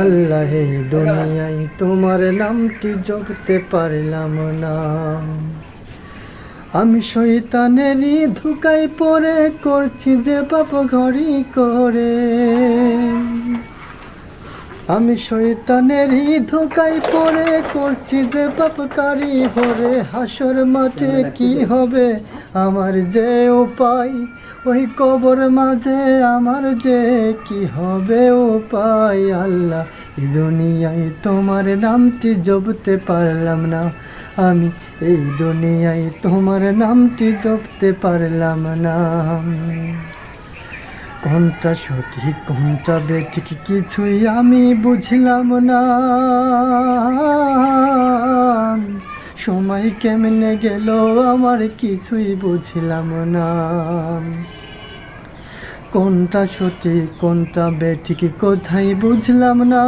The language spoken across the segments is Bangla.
আল্লাহ এই দুনিয়ায় তোমার নামটি জপতে পারলাম না। আমি শয়তানেরই ধোঁকায় পড়ে করছি যে পাপ ঘড়ি করে। আমি শয়তানেরই ধোঁকায় পড়ে করছি যে পাপকারী ভরে। হাসর মাঠে কি হবে আমার যে উপায়, ওই কবর মাঝে আমার যে কি হবে উপায়। আল্লাহ এই দুনিয়ায় তোমার নামটি জপতে পারলাম না। আমি এই দুনিয়ায় তোমার নামটি জপতে পারলাম না। কোনটা সঠিক কোনটা বেঠিক কিছুই আমি বুঝলাম না। সময় কেমনে গেল আমার কিছুই বুঝলাম না। কোনটা সঠিক কোনটা বেঠিক কোথায় বুঝলাম না।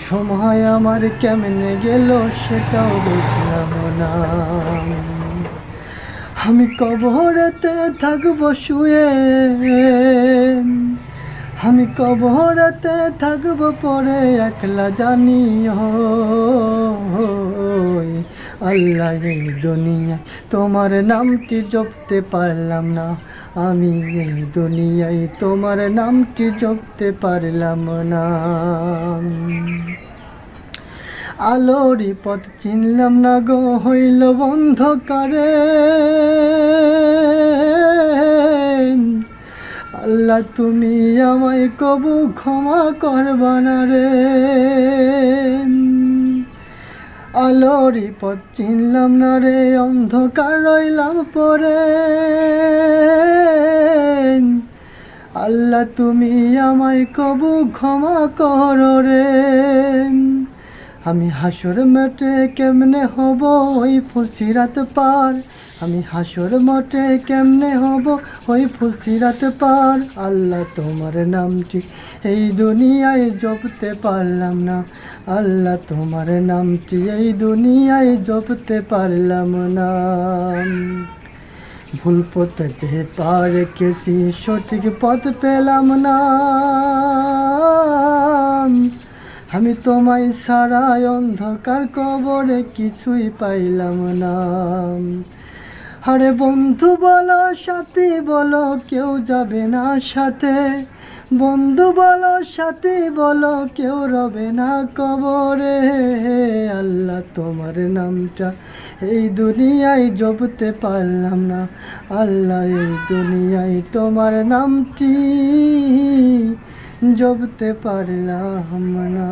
সময় আমার কেমনে গেল সেটাও বুঝলাম না। আমি কবরেতে থাকবো শুয়ে, আমি কবরেতে থাকবো পরে একলা জানি। আল্লাহ এই দুনিয়ায় তোমার নামটি জপতে পারলাম না। আমি এই দুনিয়ায় তোমার নামটি জপতে পারলাম না। আলোরই পথ চিনলাম না গো হইল অন্ধকারে। আল্লাহ তুমি আমায় কবু ক্ষমা করবা না রে। আলোরই পথ চিনলাম না রে অন্ধকার রইলাম পরে। আল্লাহ তুমি আমায় কবু ক্ষমা করো রে। আমি হাসর মাঠে কেমনে হব ওই ফুলসিরাত পার। আমি হাসর মাঠে কেমনে হব ওই ফুলসিরাত পার। আল্লাহ তোমার নামটি এই দুনিয়ায় জপতে পারলাম না। আল্লাহ তোমার নামটি এই দুনিয়ায় জপতে পারলাম না। ভুল পথে যে পা রেখেছি সঠিক পথ পেলাম না। আমি তোমায় সারা অন্ধকার কবরে কিছুই পাইলাম না। আরে বন্ধু বলো সাথী বলো কেউ যাবে না সাথে। বন্ধু বলো সাথী বলো কেউ রবে না কবরে। আল্লাহ তোমার নামটা এই দুনিয়ায় জপতে পারলাম না। আল্লাহ এই দুনিয়ায় তোমার নামটি জপতে পারলাম না।